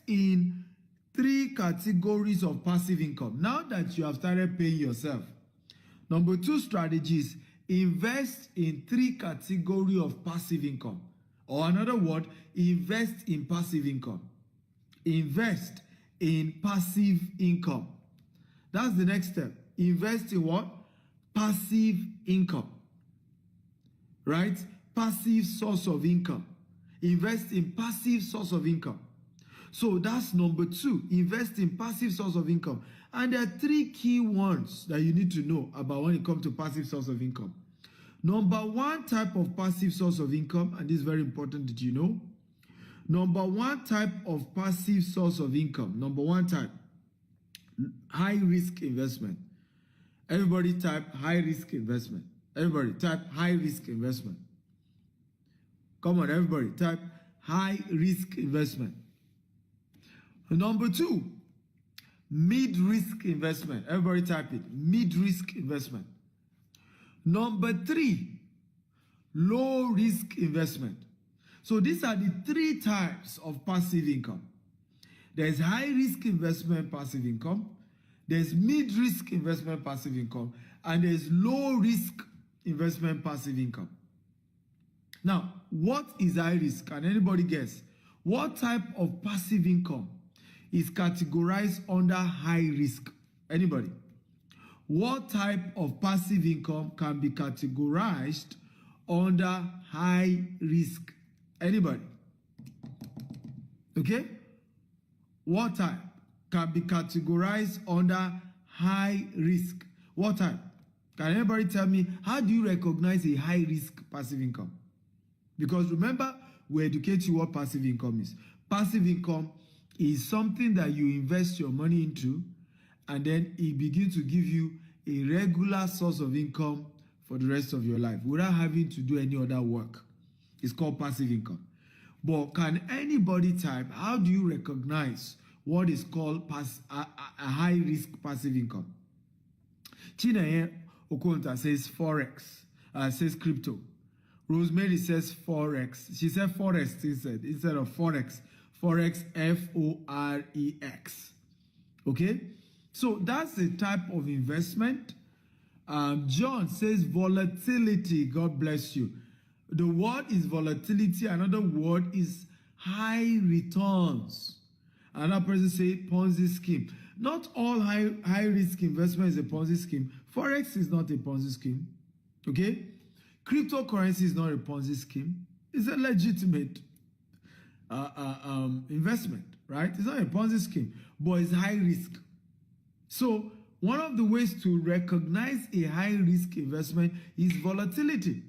in 3 categories of passive income. Now that you have started paying yourself, number 2 strategy is invest in 3 categories of passive income. Or another word, invest in passive income. Invest in passive income. That's the next step. Invest in what? Passive income. Right? Passive source of income. Invest in passive source of income. So that's number 2. Invest in passive source of income. And there are 3 key ones that you need to know about when it comes to passive source of income. Number 1 type of passive source of income, and this is very important that you know. Number 1 type of passive source of income. Number 1 type, high risk investment. Everybody type high risk investment. Everybody type high risk investment. Come on, everybody type high risk investment. Number 2, mid risk investment. Everybody type it, mid risk investment. Number 3, low risk investment. So these are the 3 types of passive income. There's high risk investment passive income, there's mid risk investment passive income, and there's low risk investment passive income. Now, what is high risk? Can anybody guess? What type of passive income is categorized under high risk? Anybody? What type of passive income can be categorized under high risk? Anybody? Okay? What type can be categorized under high risk? What type? Can anybody tell me, how do you recognize a high risk passive income? Because remember, we educate you what passive income is. Passive income is something that you invest your money into, and then it begins to give you a regular source of income for the rest of your life without having to do any other work. It's called passive income. But can anybody type, how do you recognize what is called a high risk passive income? Chineye Okonta says Forex, says crypto. Rosemary says Forex. She said Forex instead of Forex. Forex, Forex. Okay? So that's the type of investment. John says volatility. God bless you. The word is volatility. Another word is high returns. Another person say Ponzi scheme. Not all high risk investment is a Ponzi scheme. Forex is not a Ponzi scheme. Okay? Cryptocurrency is not a Ponzi scheme. It's a legitimate investment, right? It's not a Ponzi scheme, but it's high risk. So one of the ways to recognize a high risk investment is volatility,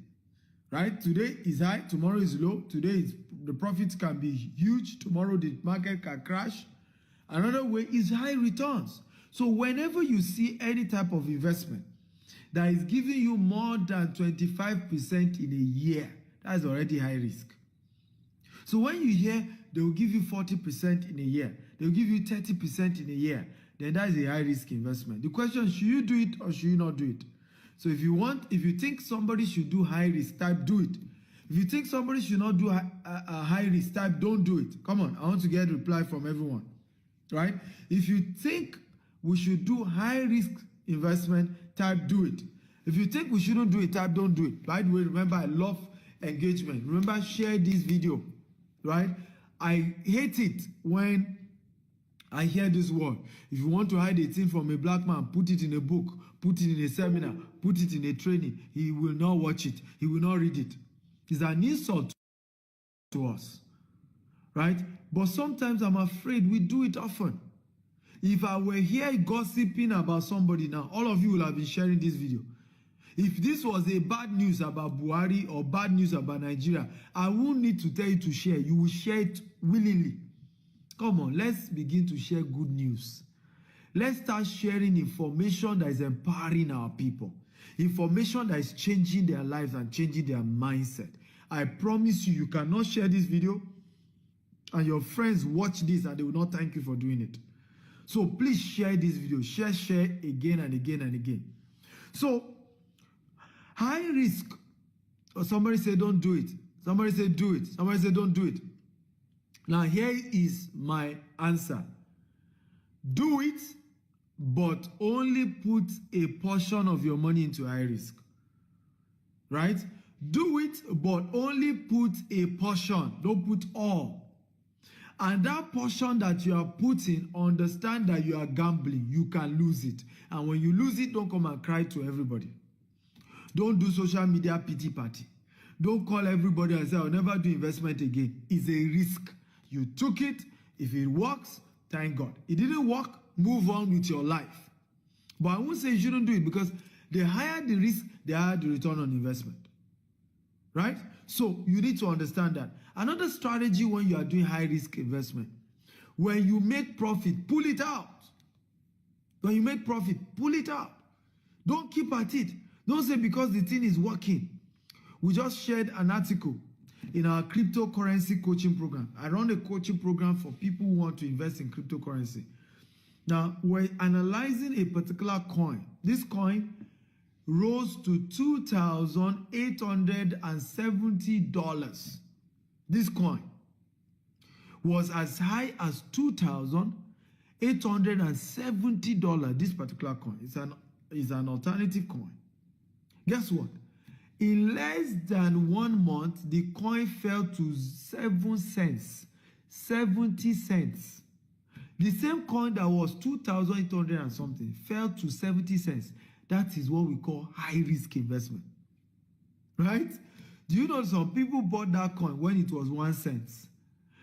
right? Today is high, tomorrow is low. Today the profits can be huge. Tomorrow the market can crash. Another way is high returns. So whenever you see any type of investment that is giving you more than 25% in a year, that's already high risk. So when you hear they will give you 40% in a year, they will give you 30% in a year, then that is a high risk investment. The question is, should you do it or should you not do it? So if you think somebody should do high risk, type do it. If you think somebody should not do a high risk, type don't do it. Come on, I want to get a reply from everyone, right? If you think we should do high risk investment, type do it. If you think we shouldn't do it, type don't do it. By the way, remember, I love engagement. Remember, share this video, right? I hate it when I hear this word. If you want to hide a thing from a black man, put it in a book, put it in a seminar, put it in a training. He will not watch it. He will not read it. It's an insult to us, right? But sometimes I'm afraid we do it often. If I were here gossiping about somebody now, all of you will have been sharing this video. If this was a bad news about Buhari or bad news about Nigeria, I won't need to tell you to share. You will share it willingly. Come on, let's begin to share good news. Let's start sharing information that is empowering our people. Information that is changing their lives and changing their mindset. I promise you, you cannot share this video and your friends watch this and they will not thank you for doing it. So please share this video. Share again and again and again. So, high risk. Or somebody say don't do it. Somebody say do it. Somebody say don't do it. Now, here is my answer. Do it, but only put a portion of your money into high risk. Right? Do it, but only put a portion. Don't put all. And that portion that you are putting, understand that you are gambling. You can lose it. And when you lose it, don't come and cry to everybody. Don't do social media pity party. Don't call everybody and say, I'll never do investment again. It's a risk. You took it. If it works, thank God. It didn't work, move on with your life. But I won't say you shouldn't do it, because the higher the risk, the higher the return on investment. Right? So you need to understand that. Another strategy when you are doing high risk investment, when you make profit, pull it out. When you make profit, pull it out. Don't keep at it. Don't say because the thing is working. We just shared an article in our cryptocurrency coaching program. I run a coaching program for people who want to invest in cryptocurrency. Now, we're analyzing a particular coin. This coin rose to $2,870. This coin was as high as $2,870. This particular coin is an alternative coin. Guess what? In less than 1 month, the coin fell to 7 cents, 70 cents. The same coin that was 2,800 and something fell to 70 cents. That is what we call high risk investment. Right? Do you know some people bought that coin when it was 1 cent?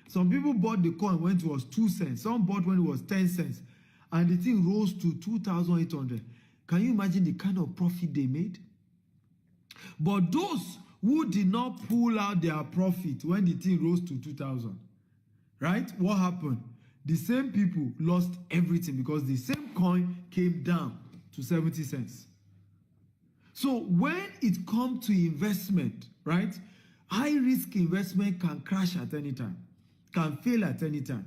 Some people bought the coin when it was 2 cents. Some bought when it was 10 cents. And the thing rose to 2,800. Can you imagine the kind of profit they made? But those who did not pull out their profit when the thing rose to 2,000, right? What happened? The same people lost everything because the same coin came down to 70 cents. So when it comes to investment, right? High risk investment can crash at any time, can fail at any time.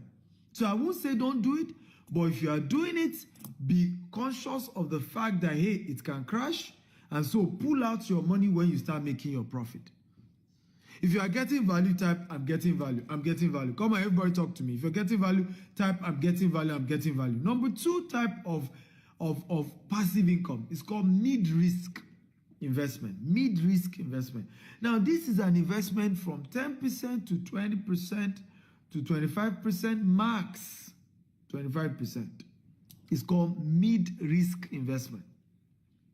So I won't say don't do it, but if you are doing it, be conscious of the fact that, hey, it can crash. And so pull out your money when you start making your profit. If you are getting value, type, I'm getting value, I'm getting value. Come on, everybody talk to me. If you're getting value, type, I'm getting value, I'm getting value. Number 2 type of passive income is called mid-risk investment. Mid-risk investment. Now, this is an investment from 10% to 20% to 25%, max 25%. It's called mid-risk investment.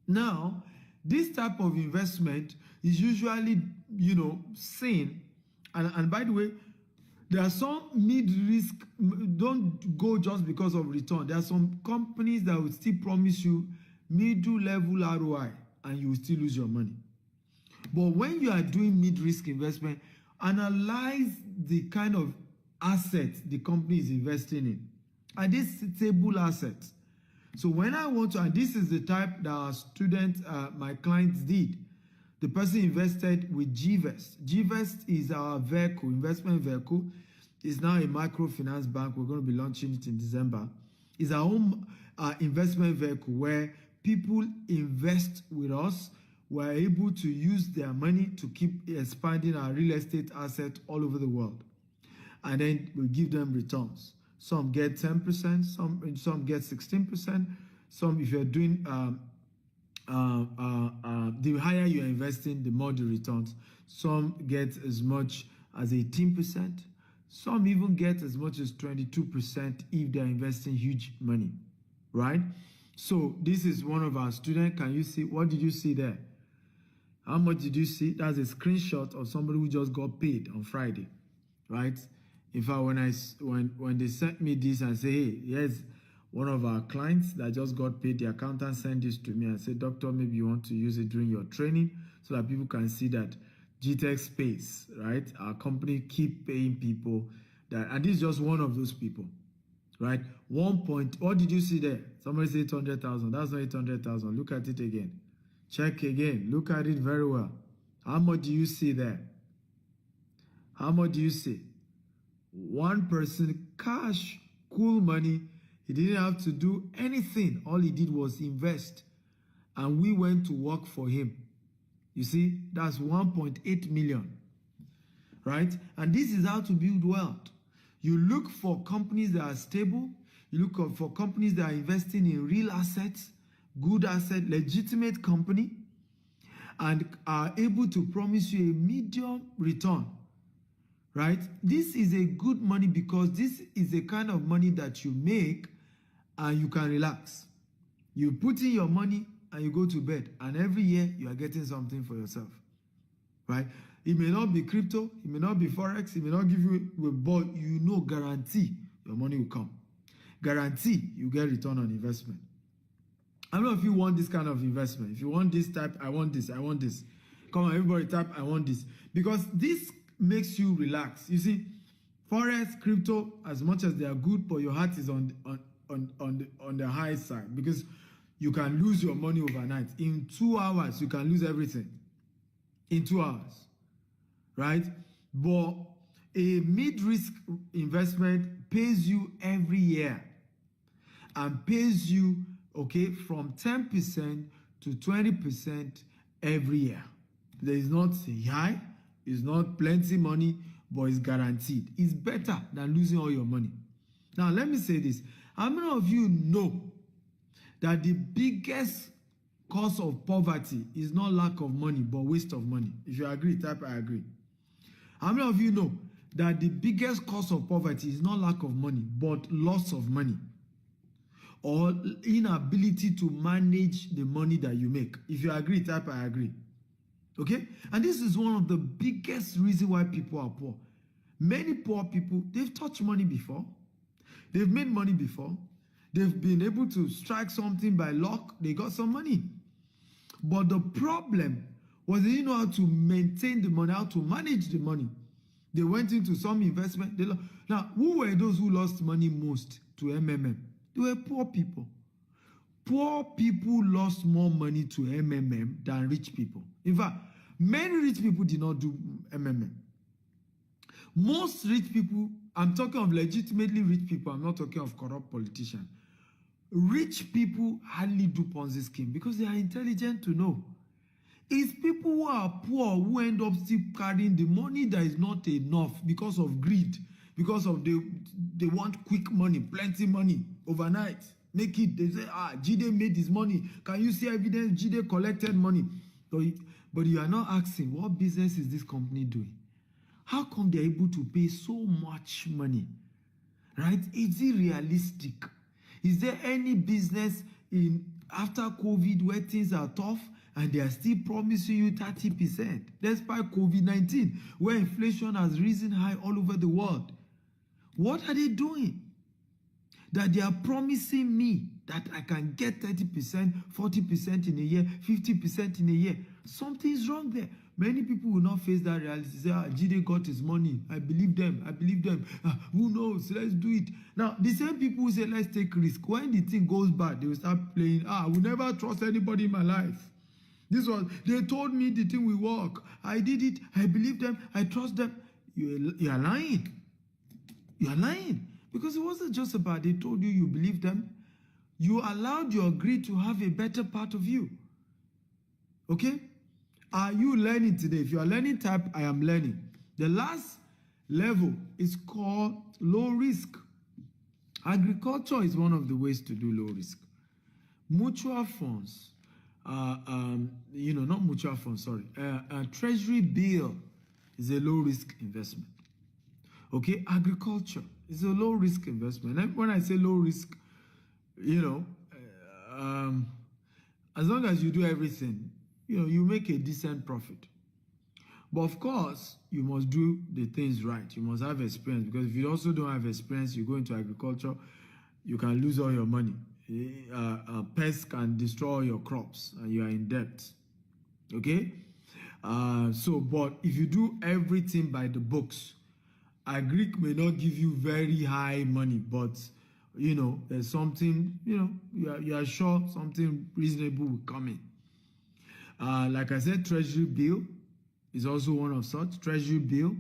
Now, this type of investment is usually, seen, and by the way, there are some mid-risk, don't go just because of return. There are some companies that will still promise you middle level ROI and you will still lose your money. But when you are doing mid-risk investment, analyze the kind of assets the company is investing in. Are these stable assets? So when I want to, and this is the type that our students, my clients did. The person invested with GVest. GVest is our vehicle, investment vehicle. It's now a microfinance bank. We're going to be launching it in December. It's our own investment vehicle where people invest with us. We're able to use their money to keep expanding our real estate asset all over the world. And then we give them returns. Some get 10%, some get 16%. Some, if you're doing, the higher you're investing, the more the returns. Some get as much as 18%. Some even get as much as 22% if they're investing huge money, right? So this is one of our students. Can you see? What did you see there? How much did you see? That's a screenshot of somebody who just got paid on Friday, right? In fact, when they sent me this and say, hey, here's one of our clients that just got paid, the accountant sent this to me and said, doctor, maybe you want to use it during your training so that people can see that GTech space, right? Our company keep paying people that, and this is just one of those people, right? What did you see there? Somebody said 800,000. That's not 800,000. Look at it again. Check again. Look at it very well. How much do you see there? How much do you see? One person, cash, cool money. He didn't have to do anything. All he did was invest. And we went to work for him. You see, that's 1.8 million. Right? And this is how to build wealth. You look for companies that are stable. You look for companies that are investing in real assets, good asset, legitimate company, and are able to promise you a medium return, right? This is a good money because this is the kind of money that you make and you can relax. You put in your money and you go to bed, and every year you are getting something for yourself, right? It may not be crypto, it may not be forex, it may not give you, but you know, guarantee your money will come. Guarantee you get return on investment. I don't know if you want this kind of investment. If you want this type, I want this, I want this. Come on, everybody type, I want this. Because this makes you relax. You see, forex, crypto, as much as they are good, but your heart is on the high side, because you can lose your money overnight. In 2 hours, you can lose everything. In 2 hours, right? But a mid-risk investment pays you every year and pays you, okay, from 10% to 20% every year. There is not a high, it's not plenty money, but it's guaranteed. It's better than losing all your money. Now, let me say this. How many of you know that the biggest cause of poverty is not lack of money, but waste of money? If you agree, type I agree. How many of you know that the biggest cause of poverty is not lack of money, but loss of money, or inability to manage the money that you make? If you agree, type I agree. Okay? And this is one of the biggest reasons why people are poor. Many poor people, they've touched money before. They've made money before. They've been able to strike something by luck. They got some money. But the problem was they didn't know how to maintain the money, how to manage the money. They went into some investment. Now, who were those who lost money most to MMM? They were poor people. Poor people lost more money to MMM than rich people. In fact, many rich people did not do MMM. Most rich people, I'm talking of legitimately rich people, I'm not talking of corrupt politicians. Rich people hardly do Ponzi scheme because they are intelligent to know. It's people who are poor who end up still carrying the money that is not enough because of greed, because of they want quick money, plenty money, overnight. Make it, they say, Jide made his money. Can you see evidence Jide collected money? But you are not asking, what business is this company doing? How come they're able to pay so much money? Right? Is it realistic? Is there any business in after COVID where things are tough and they are still promising you 30%, despite COVID-19, where inflation has risen high all over the world? What are they doing? That they are promising me that I can get 30%, 40% in a year, 50% in a year. Something's wrong there. Many people will not face that reality. Say, Jide got his money. I believe them. I believe them. Who knows? Let's do it. Now, the same people who say, let's take risk. When the thing goes bad, they will start playing, I will never trust anybody in my life. They told me the thing will work. I did it. I believe them. I trust them. You are lying. You are lying. Because it wasn't just about they told you you believe them. You allowed your greed to have a better part of you. Okay? Are you learning today? If you are learning, type I am learning. The last level is called low risk. Agriculture is one of the ways to do low risk. Mutual funds, not mutual funds, sorry. Treasury bill is a low risk investment. Okay, agriculture is a low risk investment. And when I say low risk, as long as you do everything, you make a decent profit. But of course, you must do the things right. You must have experience, because if you also don't have experience, you go into agriculture, you can lose all your money. Pests can destroy your crops and you are in debt. Okay? But if you do everything by the books, agric may not give you very high money, but there's something, you are sure something reasonable will come in. Like I said, treasury bill is also one of such. Treasury bill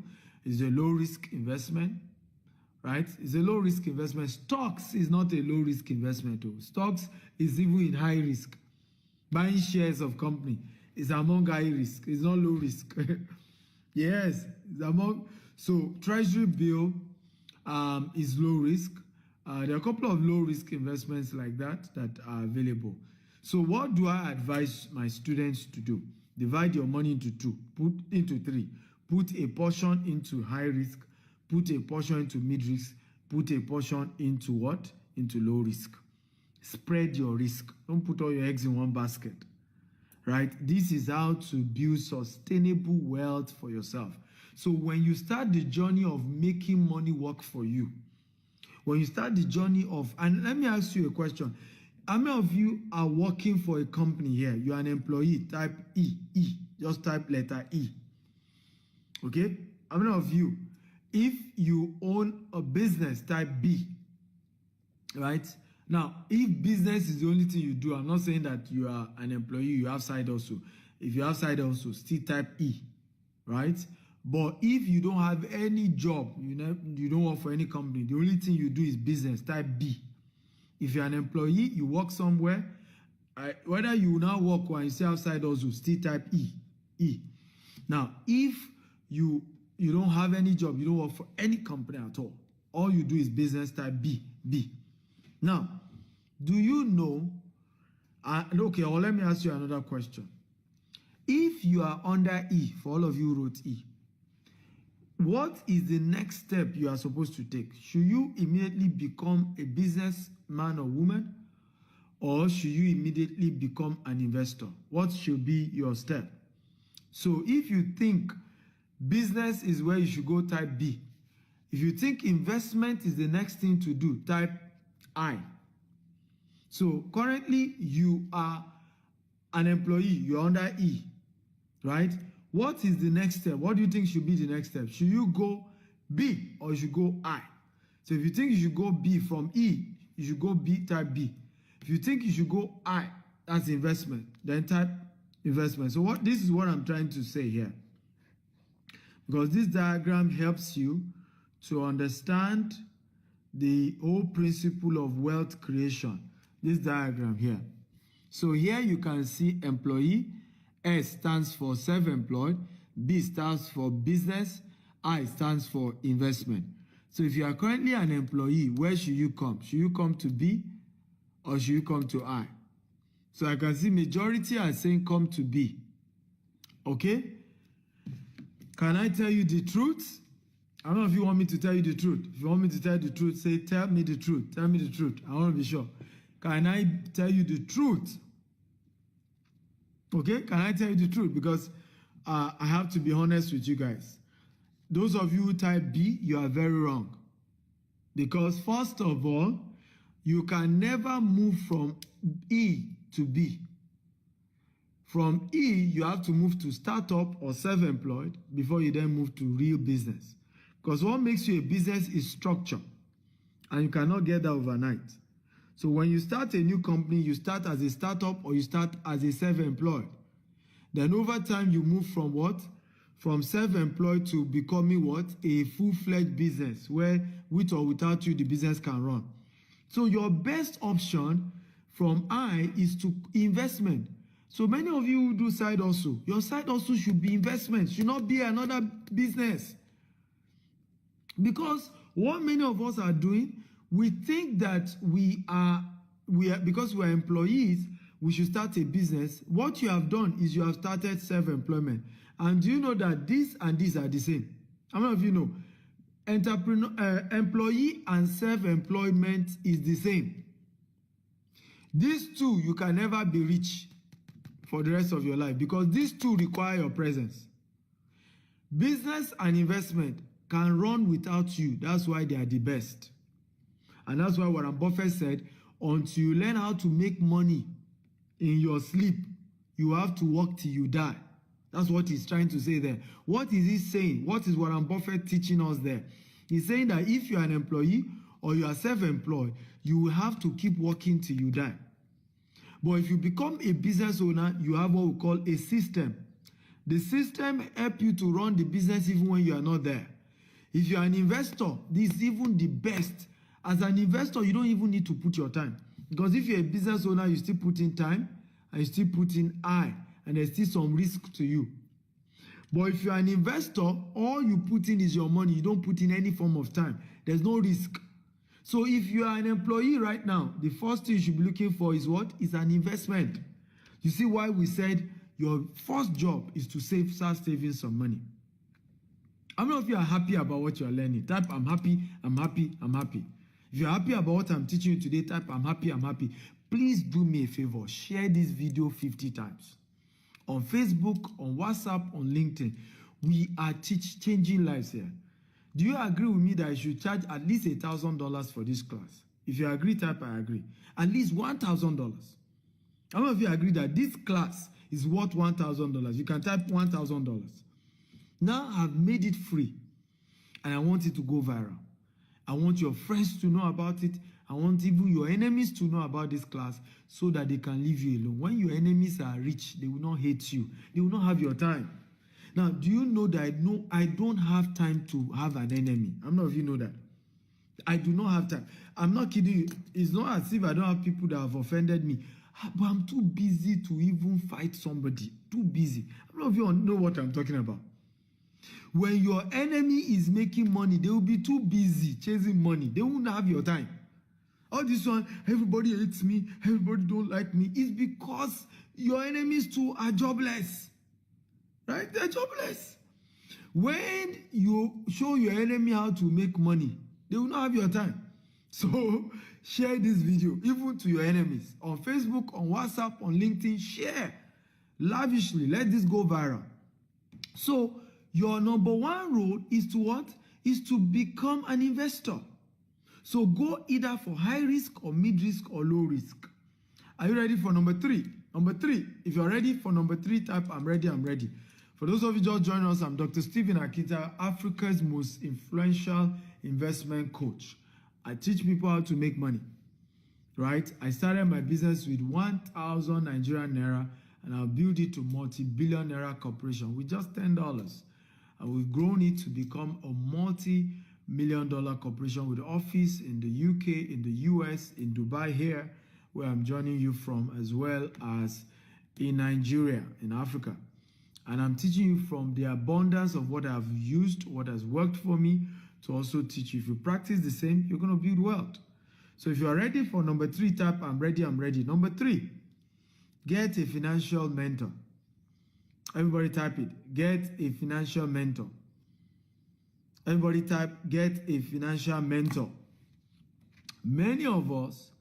is a low risk investment, right? It's a low risk investment. Stocks is not a low risk investment though. Stocks is even in high risk. Buying shares of company is among high risk. It's not low risk. Yes, it's among. So treasury bill is low risk. There are a couple of low risk investments like that are available. So what do I advise my students to do? Divide your money into three. Put a portion into high risk, put a portion into mid risk, put a portion into what? Into low risk. Spread your risk. Don't put all your eggs in one basket. Right? This is how to build sustainable wealth for yourself. So when you start the journey of making money work for you, when you start the journey of, and let me ask you a question. How many of you are working for a company here? You are an employee, type E. Just type letter E. Okay? How many of you, if you own a business, type B. Right? Now, if business is the only thing you do, I'm not saying that you are an employee, you have side hustle. If you have side hustle, still type E. Right? But if you don't have any job, you don't work for any company, the only thing you do is business, type B. If you're an employee, you work somewhere, whether you now work or you stay outside also, still type E. Now, if you don't have any job, you don't work for any company at all you do is business, type B. Now, do you know, okay, well, let me ask you another question. If you are under E, for all of you who wrote E, what is the next step you are supposed to take? Should you immediately become a businessman or woman, or should you immediately become an investor? What should be your step? So if you think business is where you should go, type B. If you think investment is the next thing to do, type I. So currently you are an employee, you're under E, right? What is the next step? What do you think should be the next step? Should you go B or you should go I? So if you think you should go B from E, you should go B, type B. If you think you should go I, that's investment, then type investment. So this is what I'm trying to say here. Because this diagram helps you to understand the whole principle of wealth creation. This diagram here. So here you can see employee. S stands for self-employed, B stands for business, I stands for investment. So if you are currently an employee, where should you come? Should you come to B or should you come to I? So I can see majority are saying come to B. Okay? Can I tell you the truth? I don't know if you want me to tell you the truth. If you want me to tell you the truth, say tell me the truth. Tell me the truth. I want to be sure. Can I tell you the truth? Okay, can I tell you the truth? Because I have to be honest with you guys. Those of you who type B, you are very wrong. Because first of all, you can never move from E to B. From E, you have to move to startup or self-employed before you then move to real business. Because what makes you a business is structure. And you cannot get that overnight. So when you start a new company, you start as a startup or you start as a self-employed. Then over time, you move from what? From self-employed to becoming what? A full-fledged business where with or without you, the business can run. So your best option from I is to investment. So many of you who do side hustle, your side hustle should be investment, should not be another business. Because what many of us are doing, we think that because we are employees, we should start a business. What you have done is you have started self-employment. And do you know that this and this are the same? How many of you know? Employee and self-employment is the same. These two, you can never be rich for the rest of your life because these two require your presence. Business and investment can run without you. That's why they are the best. And that's why Warren Buffett said, until you learn how to make money in your sleep, you have to work till you die. That's what he's trying to say there. What is he saying? What is Warren Buffett teaching us there? He's saying that if you are an employee or you are self-employed, you will have to keep working till you die. But if you become a business owner, you have what we call a system. The system helps you to run the business even when you are not there. If you are an investor, this is even the best. As an investor, you don't even need to put your time. Because if you're a business owner, you still put in time and you still put in I, and there's still some risk to you. But if you're an investor, all you put in is your money. You don't put in any form of time. There's no risk. So if you are an employee right now, the first thing you should be looking for is what? Is an investment. You see why we said your first job is to start saving some money. How many of you are happy about what you are learning? Type, I'm happy, I'm happy, I'm happy. If you're happy about what I'm teaching you today, type, I'm happy, I'm happy. Please do me a favor, share this video 50 times. On Facebook, on WhatsApp, on LinkedIn. We are changing lives here. Do you agree with me that I should charge at least $1,000 for this class? If you agree, type I agree. At least $1,000. How many of you agree that this class is worth $1,000? You can type $1,000. Now I've made it free and I want it to go viral. I want your friends to know about it. I want even your enemies to know about this class so that they can leave you alone. When your enemies are rich, they will not hate you. They will not have your time. Now, do you know that I don't have time to have an enemy? How many of you know that? I do not have time. I'm not kidding you. It's not as if I don't have people that have offended me. But I'm too busy to even fight somebody. Too busy. How many of you know what I'm talking about? When your enemy is making money, they will be too busy chasing money. They won't have your time. All this one, everybody hates me, everybody don't like me. It's because your enemies too are jobless. Right? They're jobless. When you show your enemy how to make money, they will not have your time. So share this video, even to your enemies. On Facebook, on WhatsApp, on LinkedIn, share lavishly. Let this go viral. So your number one role is to what? Is to become an investor. So go either for high risk or mid risk or low risk. Are you ready for number 3? Number 3, if you're ready for number 3, type I'm ready, I'm ready. For those of you just joining us, I'm Dr. Stephen Akintayo, Africa's most influential investment coach. I teach people how to make money, right? I started my business with 1,000 Nigerian Naira and I'll build it to multi-billion Naira corporation with just $10. And we've grown it to become a multi-million dollar corporation with office in the UK, in the US, in Dubai here, where I'm joining you from, as well as in Nigeria, in Africa. And I'm teaching you from the abundance of what I've used, what has worked for me, to also teach you. If you practice the same, you're going to build wealth. So if you're ready for number 3, type I'm ready, I'm ready. Number 3, get a financial mentor. Everybody type it. Get a financial mentor. Everybody type, get a financial mentor. Many of us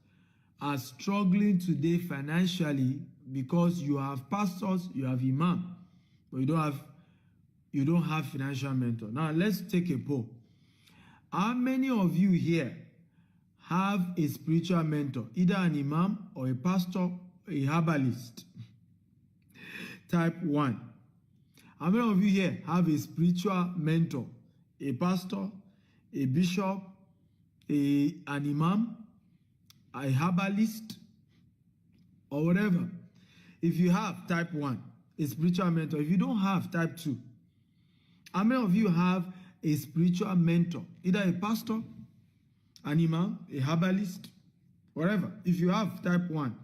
are struggling today financially because you have pastors, you have imam, but you don't have financial mentor. Now let's take a poll. How many of you here have a spiritual mentor, either an imam or a pastor, a herbalist? Type 1. How many of you here have a spiritual mentor, a pastor, a bishop, an imam, a herbalist, or whatever? If you have, type 1, a spiritual mentor. If you don't have, type 2. How many of you have a spiritual mentor, either a pastor, an imam, a herbalist, whatever? If you have, type 1.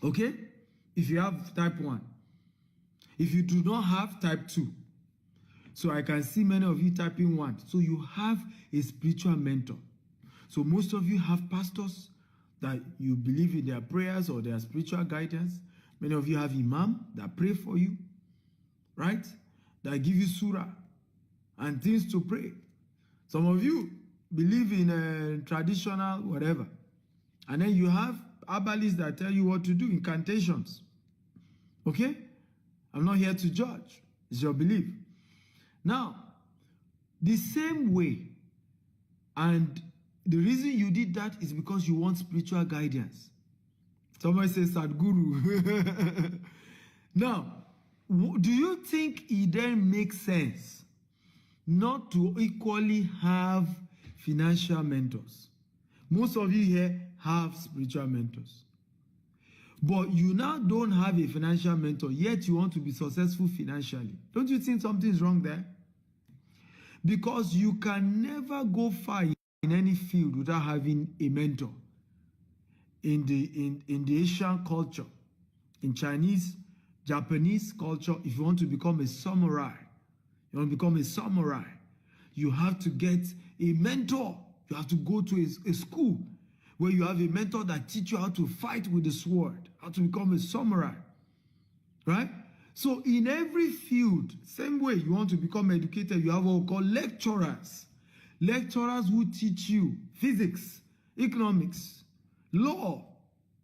Okay? If you have, type 1. If you do not have, type 2. So I can see many of you typing 1. So you have a spiritual mentor. So most of you have pastors that you believe in their prayers or their spiritual guidance. Many of you have imam that pray for you, right? That give you surah and things to pray. Some of you believe in traditional whatever. And then you have herbalists that tell you what to do, incantations. Okay? I'm not here to judge. It's your belief. Now, the same way, and the reason you did that is because you want spiritual guidance. Somebody says Sadhguru. Now, do you think it then makes sense not to equally have financial mentors? Most of you here have spiritual mentors. But you now don't have a financial mentor, yet you want to be successful financially. Don't you think something's wrong there? Because you can never go far in any field without having a mentor. In the Asian culture, in Chinese, Japanese culture, if you want to become a samurai, you have to get a mentor. You have to go to a school where you have a mentor that teach you how to fight with the sword, how to become a samurai, right? So in every field, same way you want to become educated, you have what we call lecturers. Lecturers who teach you physics, economics, law,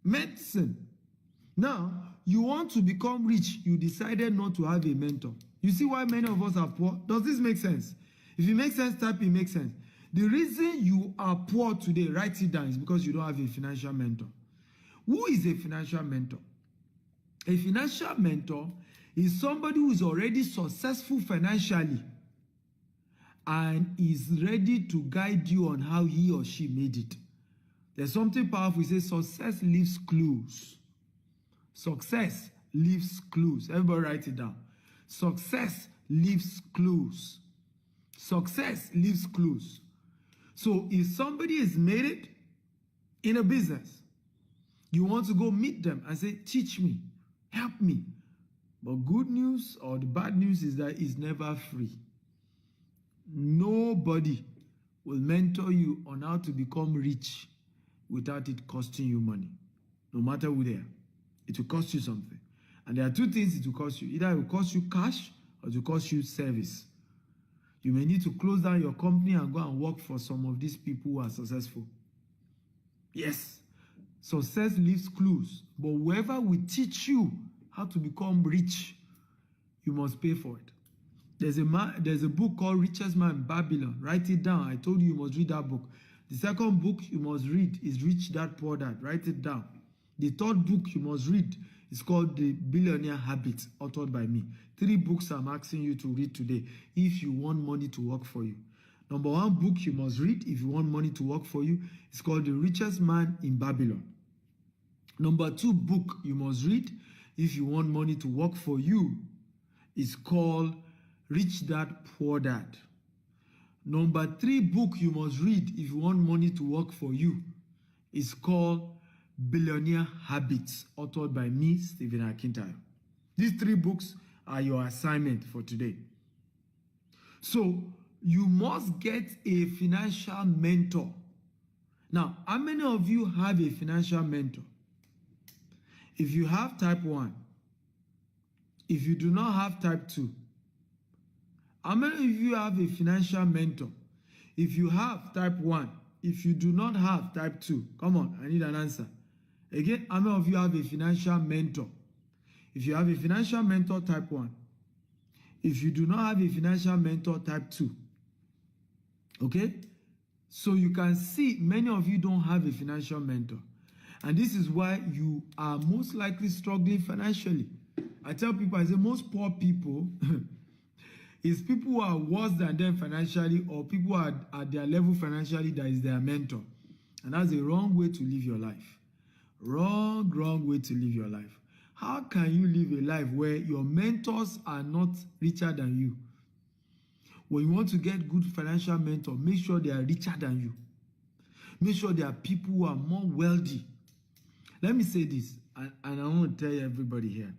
medicine. Now, you want to become rich, you decided not to have a mentor. You see why many of us are poor? Does this make sense? If it makes sense, type it makes sense. The reason you are poor today, write it down, is because you don't have a financial mentor. Who is a financial mentor? A financial mentor is somebody who is already successful financially and is ready to guide you on how he or she made it. There's something powerful. It says success leaves clues. Success leaves clues. Everybody write it down. Success leaves clues. Success leaves clues. So if somebody has made it in a business, you want to go meet them and say, teach me, help me. But good news or the bad news is that it's never free. Nobody will mentor you on how to become rich without it costing you money. No matter who they are, it will cost you something. And there are two things it will cost you. Either it will cost you cash or it will cost you service. You may need to close down your company and go and work for some of these people who are successful. Yes, success leaves clues. But whoever will teach you how to become rich, you must pay for it. There's a book called Richest Man in Babylon. Write it down. I told you you must read that book. The second book you must read is Rich Dad Poor Dad. Write it down. The third book you must read is called The Billionaire Habits, authored by me. 3 books I'm asking you to read today if you want money to work for you. Number 1 book you must read if you want money to work for you is called The Richest Man in Babylon. Number 2 book you must read if you want money to work for you is called Rich Dad Poor Dad. Number 3 book you must read if you want money to work for you is called Billionaire Habits, authored by me, Stephen Akintayo. These 3 books are your assignment for today. So you must get a financial mentor. Now, how many of you have a financial mentor? If you have type 1, if you do not have type 2, how many of you have a financial mentor? If you have type 1, if you do not have type 2, come on, I need an answer. Again, how many of you have a financial mentor? If you have a financial mentor, type 1. If you do not have a financial mentor, type 2. Okay? So you can see many of you don't have a financial mentor. And this is why you are most likely struggling financially. I tell people, I say most poor people is people who are worse than them financially, or people who are at their level financially that is their mentor. And that's a wrong way to live your life. Wrong way to live your life. How can you live a life where your mentors are not richer than you? When you want to get good financial mentor, make sure they are richer than you. Make sure they are people who are more wealthy. Let me say this, and I want to tell everybody here.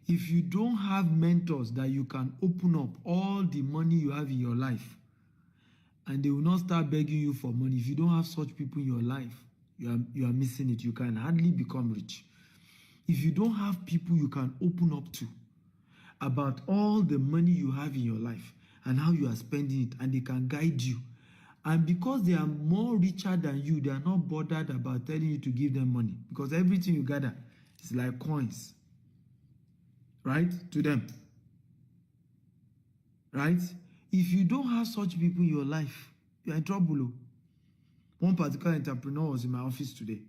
If you don't have mentors that you can open up all the money you have in your life, and they will not start begging you for money, if you don't have such people in your life, you are missing it. You can hardly become rich. If you don't have people you can open up to about all the money you have in your life and how you are spending it, and they can guide you, and because they are more richer than you, they are not bothered about telling you to give them money, because everything you gather is like coins, right, to them, right? If you don't have such people in your life, you are in trouble. One particular entrepreneur was in my office today.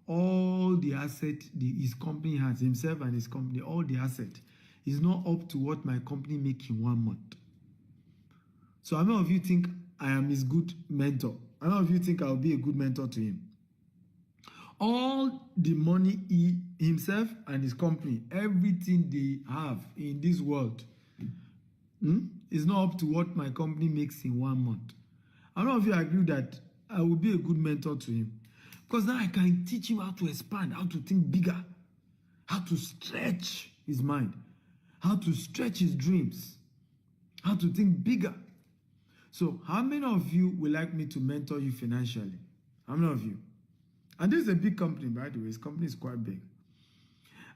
All the asset his company has, himself and his company, all the asset is not up to what my company makes in 1 month. So how many of you think I am his good mentor? How many of you think I will be a good mentor to him? All the money he himself and his company, everything they have in this world, is not up to what my company makes in 1 month. How many of you agree that I will be a good mentor to him? Because now I can teach him how to expand, how to think bigger, how to stretch his mind, how to stretch his dreams, how to think bigger. So how many of you would like me to mentor you financially? How many of you? And this is a big company, by the way. This company is quite big.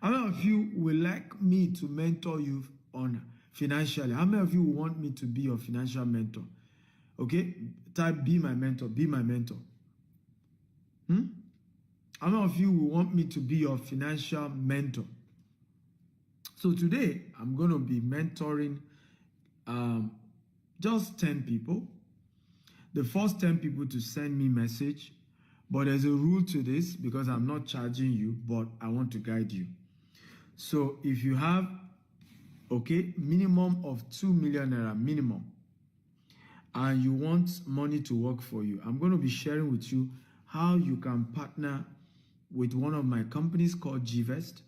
How many of you would like me to mentor you on financially? How many of you want me to be your financial mentor? Okay, type be my mentor, be my mentor. How many of you will want me to be your financial mentor? So today, I'm going to be mentoring just 10 people. The first 10 people to send me message, but there's a rule to this because I'm not charging you, but I want to guide you. So if you have, okay, minimum of 2 million naira minimum, and you want money to work for you, I'm going to be sharing with you how you can partner with one of my companies called GVest,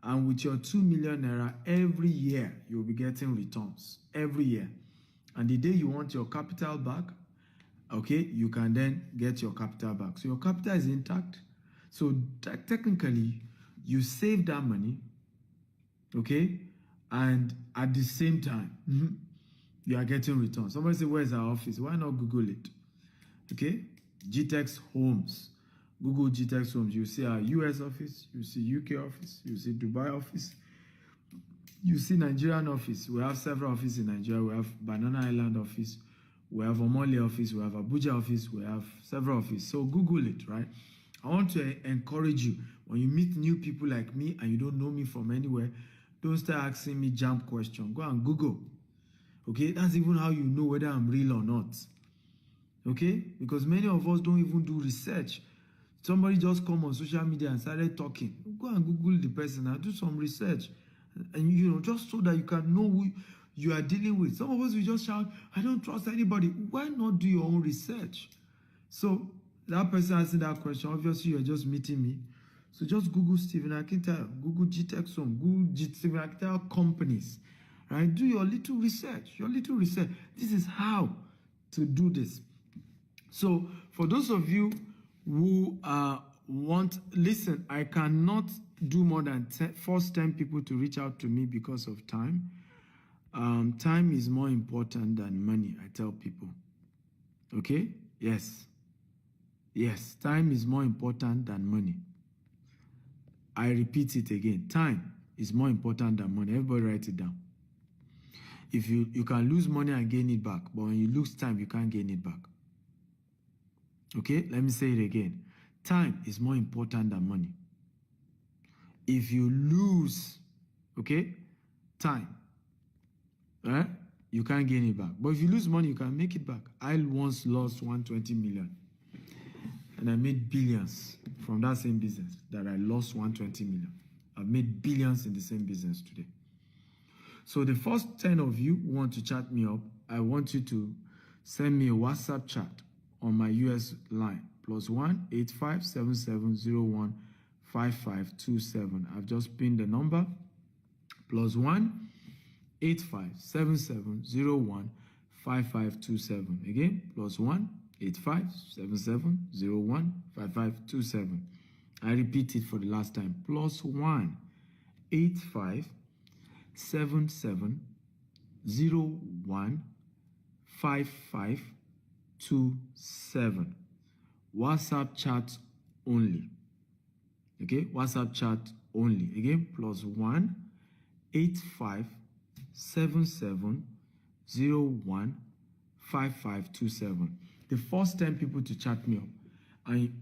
and with your 2 million naira every year, you'll be getting returns every year. And the day you want your capital back, okay, you can then get your capital back. So your capital is intact. So technically, you save that money, okay, and at the same time, you are getting returns. Somebody say, where's our office? Why not Google it? Okay, GTEX Homes. Google GTEX Homes. You see our US office, you see UK office, you see Dubai office, you see Nigerian office. We have several offices in Nigeria. We have Banana Island office, we have Omole office, we have Abuja office, we have several offices. So Google it, right? I want to encourage you, when you meet new people like me and you don't know me from anywhere, don't start asking me jump questions. Go and Google. Okay, that's even how you know whether I'm real or not. Okay, because many of us don't even do research. Somebody just come on social media and started talking. Go and Google the person and do some research. And, you know, just so that you can know who you are dealing with. Some of us will just shout, I don't trust anybody. Why not do your own research? So that person asking that question, obviously you're just meeting me. So just Google Stephen Akintayo, Google GTEX Home, Google Stephen Akintayo companies. Right? Do your little research. This is how to do this. So for those of you who listen, I cannot do more than force 10 people to reach out to me because of time. Time is more important than money, I tell people. Okay? Yes, time is more important than money. I repeat it again. Time is more important than money. Everybody write it down. If you can lose money and gain it back, but when you lose time, you can't gain it back. Okay, let me say it again. Time is more important than money. If you lose, okay, time, you can't gain it back. But if you lose money, you can make it back. I once lost 120 million. And I made billions from that same business that I lost 120 million. I've made billions in the same business today. So the first 10 of you who want to chat me up, I want you to send me a WhatsApp chat on my US line, +1 857701 5527. I've just pinned the number, +1 857701 5527. Again, +1 857701 5527. I repeat it for the last time, +1 857701 5527. WhatsApp chat only. Okay, WhatsApp chat only. Again, +1 857701 5527. The first 10 people to chat me up.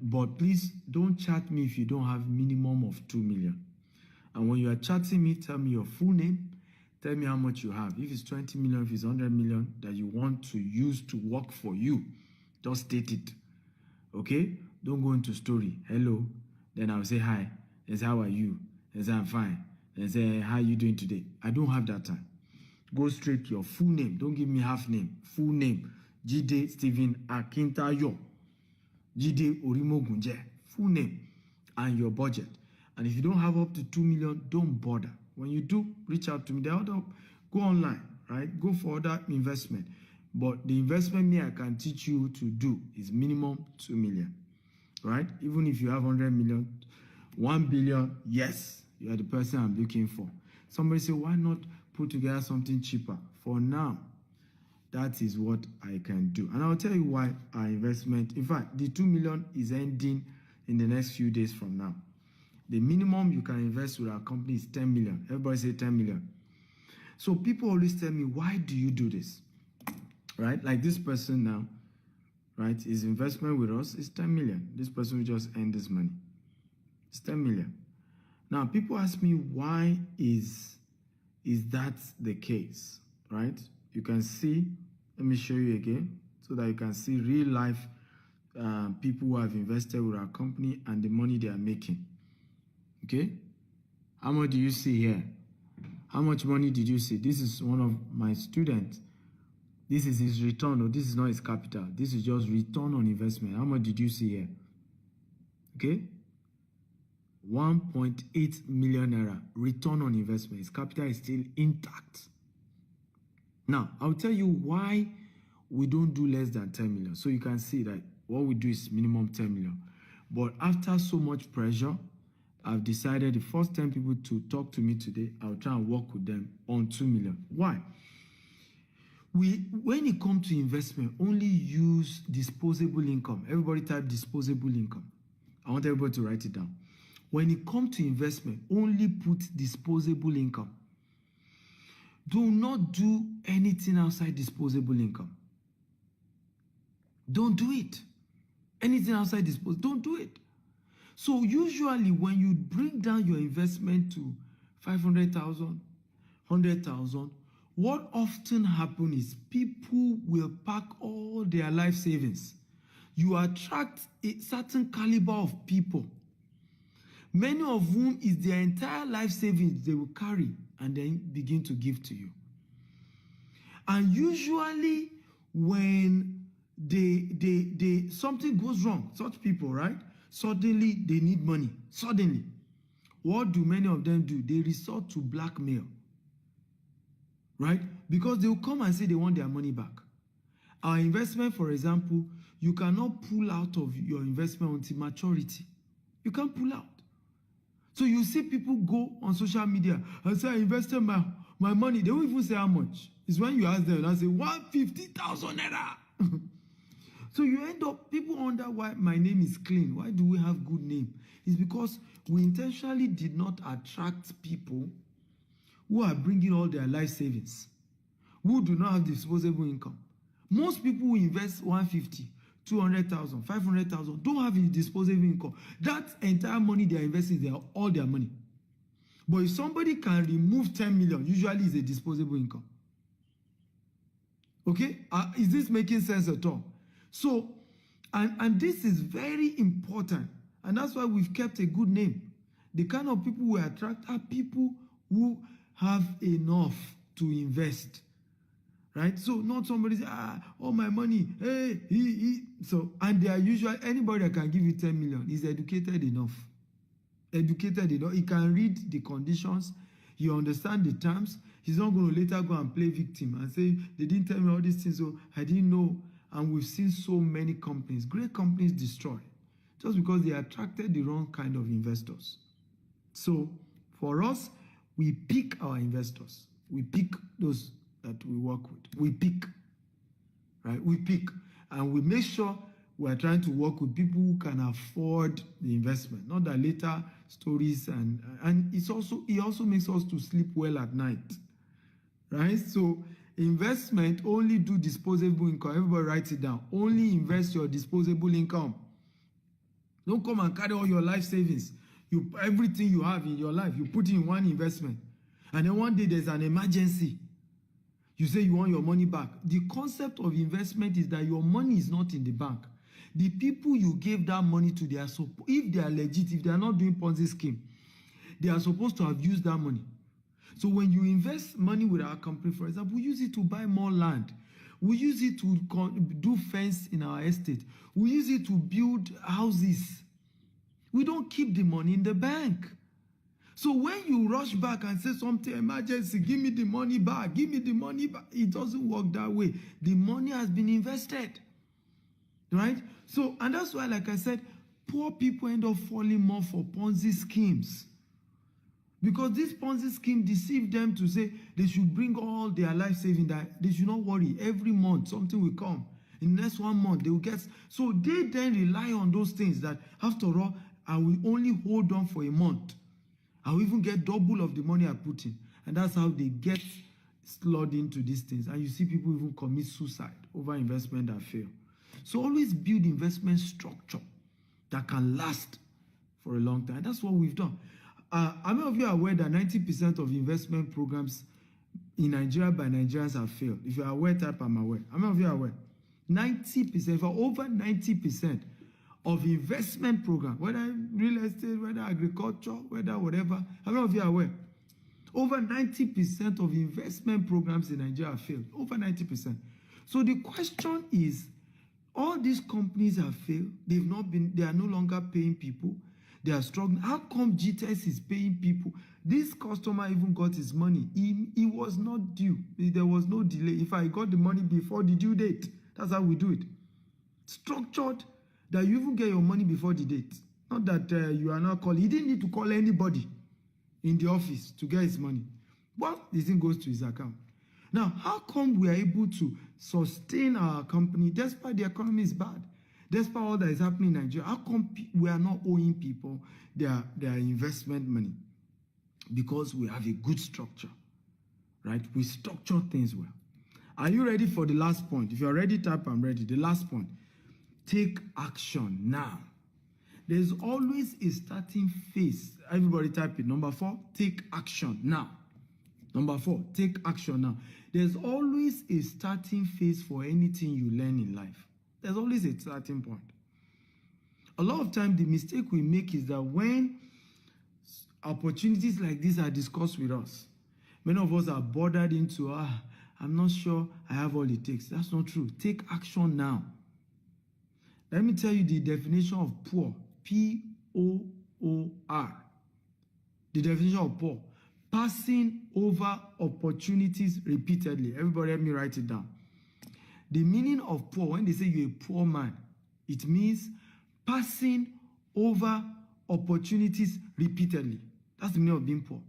But please don't chat me if you don't have minimum of 2 million. And when you are chatting me, tell me your full name. Tell me how much you have. If it's 20 million, if it's 100 million that you want to use to work for you, just state it. Okay? Don't go into story. Hello. Then I'll say hi. Then say, how are you? Then say, I'm fine. Then say, how are you doing today? I don't have that time. Go straight to your full name. Don't give me half name. Full name. Jide Stephen Akintayo. Jide Orimo Gunje. Full name. And your budget. And if you don't have up to 2 million, don't bother. When you do, reach out to me. Go online, right? Go for other investment. But the investment I can teach you to do is minimum 2 million, right? Even if you have 100 million, 1 billion, yes, you are the person I'm looking for. Somebody say, why not put together something cheaper? For now, That is what I can do. And I'll tell you why our investment, in fact, the 2 million is ending in the next few days from now. The minimum you can invest with our company is 10 million. Everybody say 10 million. So people always tell me, why do you do this? Right? Like this person now, right? His investment with us is 10 million. This person will just earn this money. It's 10 million. Now, people ask me, why is that the case, right? You can see, let me show you again, so that you can see real life people who have invested with our company and the money they are making. Okay? How much do you see here? How much money did you see? This is one of my students. This is his return, or this is not his capital. This is just return on investment. How much did you see here? Okay? 1.8 million naira return on investment. His capital is still intact. Now, I'll tell you why we don't do less than 10 million. So you can see that what we do is minimum 10 million. But after so much pressure, I've decided the first 10 people to talk to me today, I'll try and work with them on 2 million. Why? When it comes to investment, only use disposable income. Everybody type disposable income. I want everybody to write it down. When it comes to investment, only put disposable income. Do not do anything outside disposable income. Don't do it. Anything outside disposable, don't do it. So usually when you bring down your investment to 500,000, 100,000, what often happens is people will pack all their life savings. You attract a certain caliber of people, many of whom is their entire life savings they will carry and then begin to give to you. And usually when something goes wrong, such people, right? Suddenly they need money. Suddenly. What do many of them do? They resort to blackmail. Right? Because they will come and say they want their money back. Our investment, for example, you cannot pull out of your investment until maturity. You can't pull out. So you see people go on social media and say, I invested my money. They won't even say how much. It's when you ask them and say, 150,000 naira. So you end up, people wonder why my name is clean. Why do we have good name? It's because we intentionally did not attract people who are bringing all their life savings, who do not have disposable income. Most people who invest 150, 200,000, 500,000 don't have a disposable income. That entire money they are investing, they are all their money. But if somebody can remove 10 million, usually it's a disposable income. Okay? Is this making sense at all? So, and this is very important. And that's why we've kept a good name. The kind of people we attract are people who have enough to invest. Right? So not somebody say, all my money, hey, So, and they are usually, anybody that can give you 10 million is educated enough. Educated enough. He can read the conditions. He understands the terms. He's not going to later go and play victim and say, they didn't tell me all these things, so I didn't know. And we've seen so many companies, great companies destroyed just because they attracted the wrong kind of investors. So for us, we pick our investors. We pick those that we work with. We pick, right? We pick. And we make sure we are trying to work with people who can afford the investment. Not that later stories and it also makes us to sleep well at night. Right? So investment, only do disposable income. Everybody write it down. Only invest your disposable income. Don't come and carry all your life savings. Everything you have in your life, you put it in one investment. And then one day there's an emergency. You say you want your money back. The concept of investment is that your money is not in the bank. The people you gave that money to, if they are legit, if they are not doing Ponzi scheme, they are supposed to have used that money. So when you invest money with our company, for example, we use it to buy more land. We use it to do fence in our estate. We use it to build houses. We don't keep the money in the bank. So when you rush back and say something, emergency, give me the money back, give me the money back, it doesn't work that way. The money has been invested. Right? So, and that's why, like I said, poor people end up falling more for Ponzi schemes. Because this Ponzi scheme deceived them to say they should bring all their life saving, that they should not worry. Every month, something will come. In the next 1 month, they will get. So they then rely on those things that, after all, I will only hold on for a month. I will even get double of the money I put in. And that's how they get slid into these things. And you see people even commit suicide over investment that fail. So always build investment structure that can last for a long time. That's what we've done. How many of you are aware that 90% of investment programs in Nigeria by Nigerians have failed? If you are aware, type I'm aware. How many of you are aware? 90%, for over 90% of investment programs, whether real estate, whether agriculture, whether whatever, how many of you are aware? Over 90% of investment programs in Nigeria have failed. Over 90%. So the question is, all these companies have failed. They are no longer paying people. They are struggling. How come GTS is paying people? This customer even got his money. He was not due. There was no delay. If I got the money before the due date, that's how we do it. Structured that you even get your money before the date. Not that you are not calling. He didn't need to call anybody in the office to get his money. Well, this thing goes to his account. Now, how come we are able to sustain our company despite the economy is bad? Despite all that is happening in Nigeria, how come we are not owing people their investment money? Because we have a good structure, right? We structure things well. Are you ready for the last point? If you're ready, type I'm ready. The last point, take action now. There's always a starting phase. Everybody type it. Number 4, take action now. Number 4, take action now. There's always a starting phase for anything you learn in life. There's always a starting point. A lot of times, the mistake we make is that when opportunities like this are discussed with us, many of us are bothered into, I'm not sure I have all it takes. That's not true. Take action now. Let me tell you the definition of poor. P-O-O-R. The definition of poor. Passing over opportunities repeatedly. Everybody help me write it down. The meaning of poor, when they say you're a poor man, it means passing over opportunities repeatedly. That's the meaning of being poor.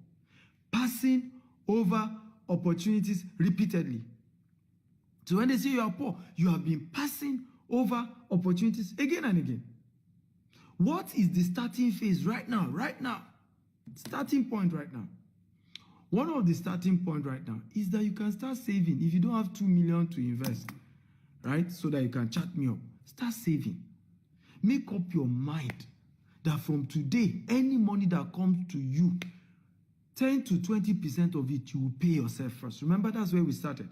Passing over opportunities repeatedly. So when they say you are poor, you have been passing over opportunities again and again. What is the starting phase right now? Right now. Starting point right now. One of the starting point right now is that you can start saving. If you don't have 2 million to invest, right, so that you can chat me up, start saving. Make up your mind that from today, any money that comes to you, 10 to 20% of it, you will pay yourself first. Remember, that's where we started.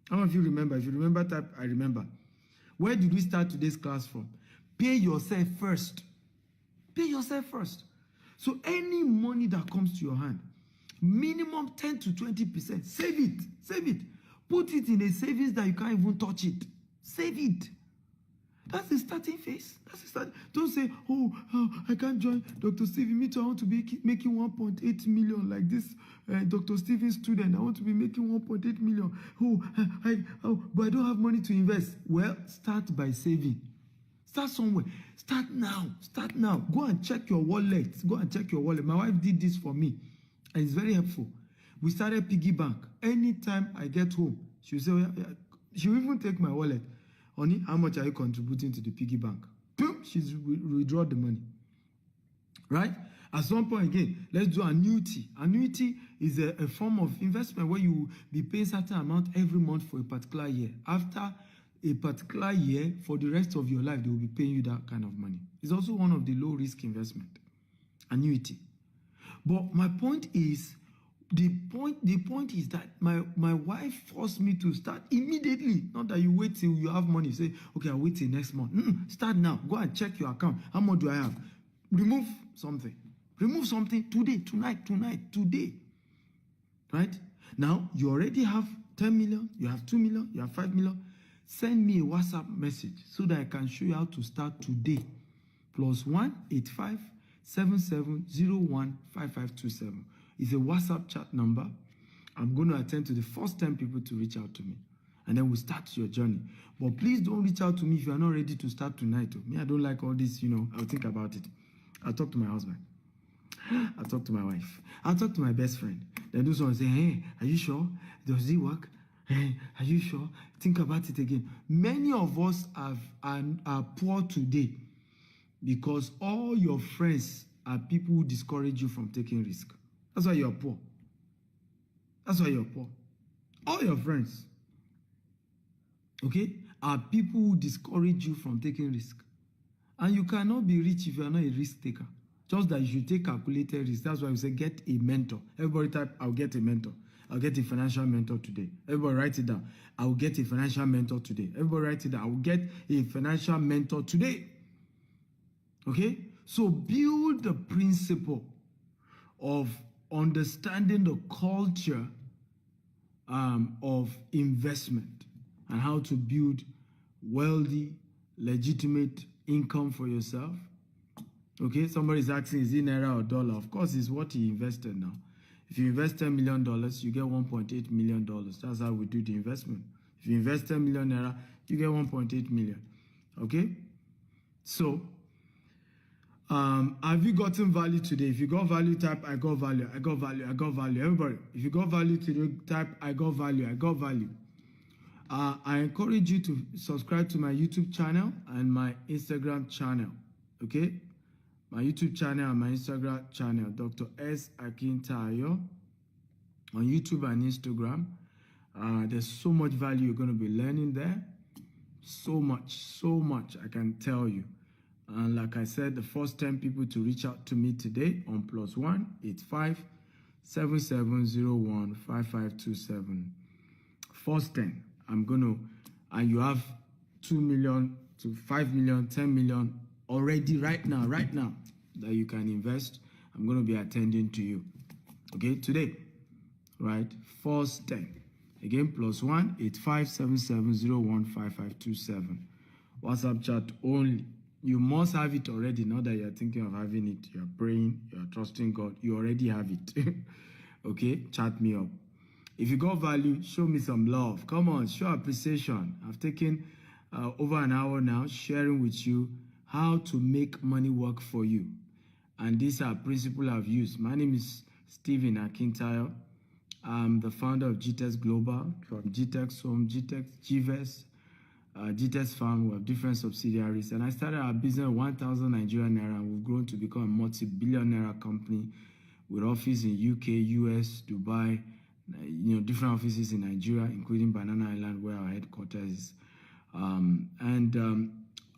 How many of you remember? If you remember, type I remember. Where did we start today's class from? Pay yourself first. Pay yourself first. So any money that comes to your hand, minimum 10 to 20%, save it. Save it. Put it in a savings that you can't even touch it. Save it. That's the starting phase. That's the start. Don't say, I can't join Dr. Stephen. Me too, I want to be making 1.8 million like this Dr. Stephen student. I want to be making 1.8 million. But I don't have money to invest. Well, start by saving. Start somewhere. Start now. Start now. Go and check your wallet. Go and check your wallet. My wife did this for me. And it's very helpful. We started piggy bank. Anytime I get home, she'll say, she'll even take my wallet. Honey, how much are you contributing to the piggy bank? Boom, she's withdraw the money. Right? At some point again, let's do annuity. Annuity is a form of investment where you will be paying a certain amount every month for a particular year. After a particular year, for the rest of your life, they will be paying you that kind of money. It's also one of the low-risk investment. Annuity. But my point is, the point is that my wife forced me to start immediately. Not that you wait till you have money. Say, okay, I'll wait till next month. Start now. Go and check your account. How much do I have? Remove something. Remove something today, tonight, today. Right? Now, you already have 10 million. You have 2 million. You have 5 million. Send me a WhatsApp message so that I can show you how to start today. +1 85 7701 5527. It's a WhatsApp chat number. I'm going to attend to the first 10 people to reach out to me. And then we start your journey. But please don't reach out to me if you are not ready to start tonight. Me, I don't like all this, I'll think about it. I'll talk to my husband. I'll talk to my wife. I'll talk to my best friend. Then do someone say, hey, are you sure? Does it work? Hey, are you sure? Think about it again. Many of us are poor today because all your friends are people who discourage you from taking risk. That's why you're poor. That's why you're poor. All your friends, okay, are people who discourage you from taking risk. And you cannot be rich if you are not a risk taker. Just that you should take calculated risk. That's why we say get a mentor. Everybody type, I'll get a mentor. I'll get a financial mentor today. Everybody write it down. I will get a financial mentor today. Everybody write it down. I will get a financial mentor today. Okay? So build the principle of understanding the culture of investment and how to build wealthy, legitimate income for yourself. Okay, somebody's asking, is it naira or dollar? Of course, it's what he invested now. If you invest $10 million, you get $1.8 million. That's how we do the investment. If you invest 10 million naira, you get 1.8 million. Okay? So, have you gotten value today? If you got value, type I got value, I got value, I got value. Everybody, if you got value today, type I got value, I got value. I encourage you to subscribe to my YouTube channel and my Instagram channel. Okay? My YouTube channel and my Instagram channel, Dr. S. Akintayo, on YouTube and Instagram. There's so much value you're going to be learning there. So much, I can tell you. And like I said, the first 10 people to reach out to me today on +1 85 7701 5527. First 10, I'm going to, and you have 2 million to 5 million, 10 million already right now that you can invest. I'm going to be attending to you. Okay, today, right? First 10. Again, +1 85 7701 5527. WhatsApp chat only. You must have it already. Not that you're thinking of having it. You're praying, you're trusting God. You already have it. Okay, chat me up. If you got value, show me some love. Come on, show appreciation. I've taken over an hour now sharing with you how to make money work for you. And these are principles I've used. My name is Stephen Akintayo. I'm the founder of GTEX Global, from GTEX Home, GTEX, GVES, GTEX Farm. We have different subsidiaries. And I started our business 1,000 Nigerian naira, and we've grown to become a multi-billion naira company with office in UK, US, Dubai, different offices in Nigeria, including Banana Island, where our headquarters is.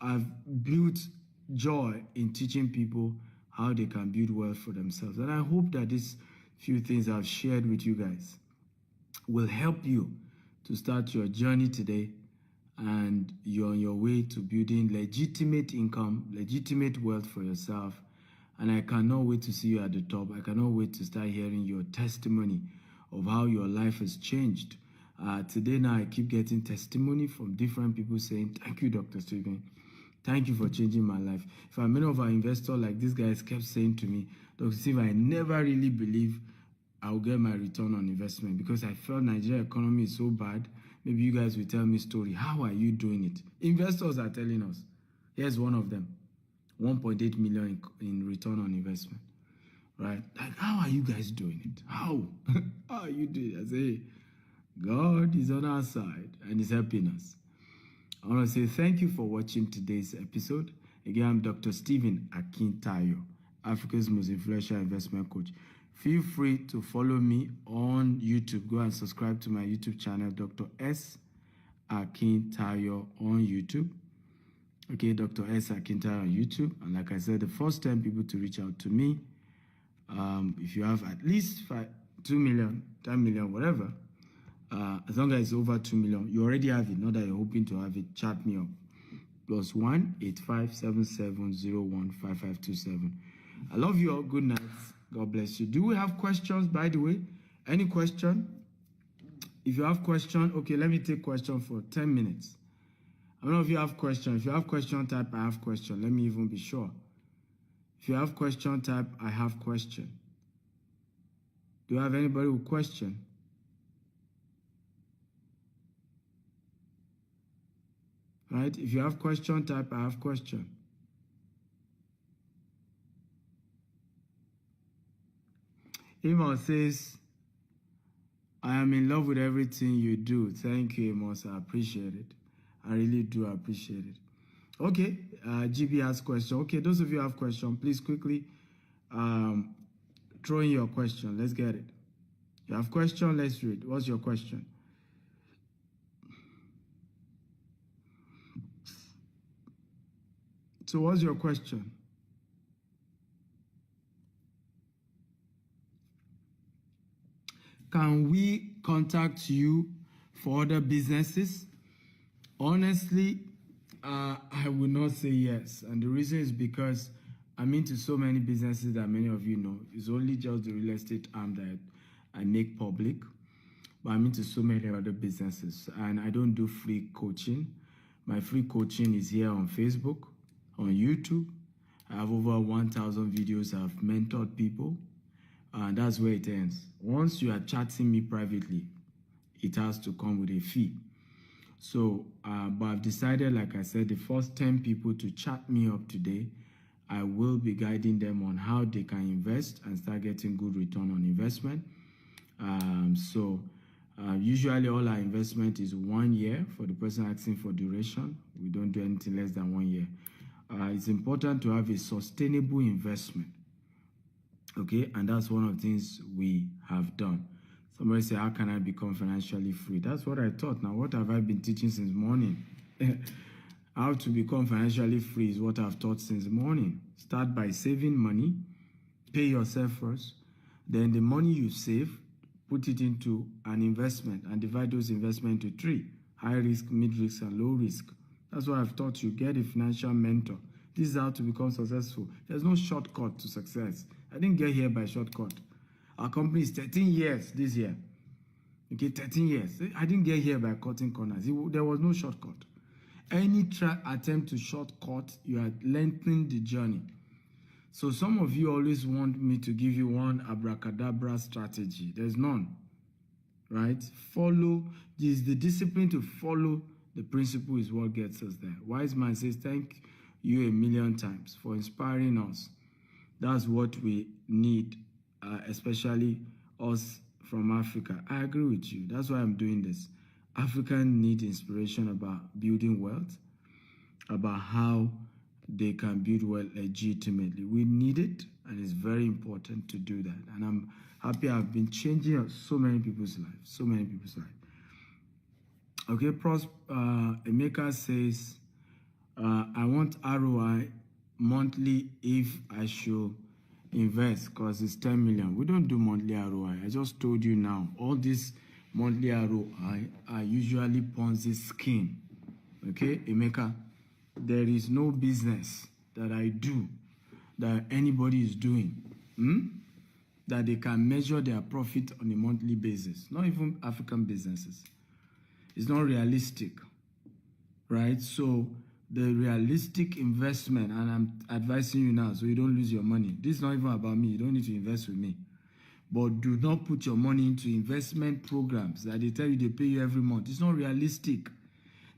I've built joy in teaching people how they can build wealth for themselves. And I hope that these few things I've shared with you guys will help you to start your journey today, and you're on your way to building legitimate income, legitimate wealth for yourself. And I cannot wait to see you at the top. I cannot wait to start hearing your testimony of how your life has changed. Today now I keep getting testimony from different people saying, thank you, Dr. Stephen. Thank you for changing my life. In fact, many of our investors, like these guys, kept saying to me, Dr. Stephen, I never really believe I'll get my return on investment because I felt Nigeria economy is so bad. Maybe you guys will tell me a story. How are you doing it? Investors are telling us. Here's one of them. 1.8 million in return on investment. Right? Like, how are you guys doing it? How? How are you doing it? I say, God is on our side and is helping us. I want to say thank you for watching today's episode. Again, I'm Dr. Stephen Akintayo, Africa's most influential investment coach. Feel free to follow me on YouTube. Go and subscribe to my YouTube channel, Dr. S. Akintayo on YouTube. Okay, Dr. S. Akintayo on YouTube. And like I said, the first 10 people to reach out to me, if you have at least 2 million, 10 million, whatever, as long as it's over 2 million, you already have it. Not that you're hoping to have it. Chat me up. +1 85 7701 5527. I love you all. Good night. God bless you. Do we have questions, by the way? Any question? If you have question, okay, let me take question for 10 minutes. I don't know if you have question. If you have question, type I have question. Let me even be sure. If you have question, type I have question. Do you have anybody with question? Right? If you have question, type I have question. Amos says, I am in love with everything you do. Thank you, Amos. I appreciate it. I really do appreciate it. Okay, GB has question. Okay, those of you who have question, please quickly throw in your question. Let's get it. You have question? Let's read. What's your question? So what's your question? Can we contact you for other businesses? Honestly, I would not say yes. And the reason is because I'm into so many businesses that many of you know. It's only just the real estate arm that I make public. But I'm into so many other businesses. And I don't do free coaching. My free coaching is here on Facebook, on YouTube. I have over 1,000 videos. I've mentored people. And that's where it ends. Once you are chatting me privately, it has to come with a fee. So, but I've decided, like I said, the first 10 people to chat me up today, I will be guiding them on how they can invest and start getting good return on investment. Usually all our investment is 1 year for the person asking for duration. We don't do anything less than 1 year. It's important to have a sustainable investment. Okay, and that's one of the things we have done. Somebody say, how can I become financially free? That's what I thought. Now, what have I been teaching since morning? How to become financially free is what I've taught since morning. Start by saving money, pay yourself first, then the money you save, put it into an investment and divide those investments into 3, high risk, mid risk, and low risk. That's what I've taught you. Get a financial mentor. This is how to become successful. There's no shortcut to success. I didn't get here by shortcut. Our company is 13 years this year. Okay, 13 years. I didn't get here by cutting corners. There was no shortcut. Any attempt to shortcut, you are lengthening the journey. So some of you always want me to give you one abracadabra strategy. There's none, right? Follow, this the discipline to follow the principle is what gets us there. Wise man says, thank you a million times for inspiring us. That's what we need, especially us from Africa. I agree with you. That's why I'm doing this. Africans need inspiration about building wealth, about how they can build wealth legitimately. We need it, and it's very important to do that. And I'm happy I've been changing so many people's lives, so many people's lives. Okay, Emeka says, I want ROI monthly if I should invest because it's 10 million. We don't do monthly ROI. I just told you now, all this monthly ROI are usually Ponzi scheme. Okay, Emeka, there is no business that I do that anybody is doing that they can measure their profit on a monthly basis. Not even African businesses. It's not realistic, right? So the realistic investment, and I'm advising you now so you don't lose your money. This is not even about me. You don't need to invest with me. But do not put your money into investment programs that they tell you they pay you every month. It's not realistic.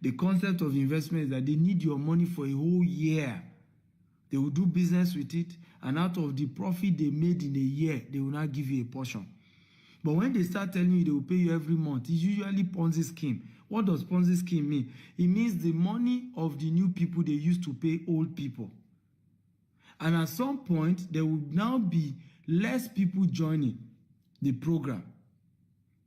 The concept of investment is that they need your money for a whole year. They will do business with it, and out of the profit they made in a year, they will not give you a portion. But when they start telling you they will pay you every month, it's usually Ponzi scheme. What does Ponzi scheme mean? It means the money of the new people they used to pay old people. And at some point, there will now be less people joining the program,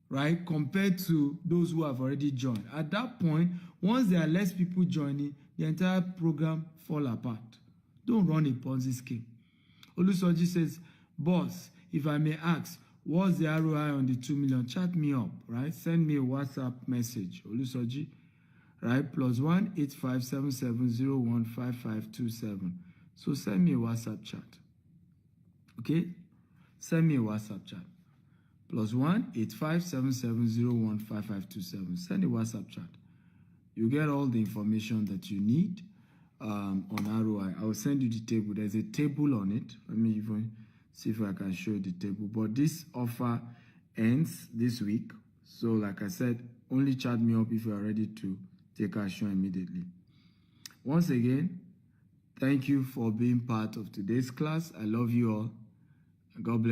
right, compared to those who have already joined. At that point, once there are less people joining, the entire program fall apart. Don't run a Ponzi scheme. Olusoji says, boss, if I may ask, what's the ROI on the 2 million? Chat me up, right? Send me a WhatsApp message, Olusoji, right? +1 8577015527. So send me a WhatsApp chat. Okay? Send me a WhatsApp chat. +1 8577015527. Send a WhatsApp chat. You get all the information that you need on ROI. I will send you the table. There's a table on it. Let me even see if I can show you the table. But this offer ends this week. So like I said, only chat me up if you are ready to take action immediately. Once again, thank you for being part of today's class. I love you all. God bless.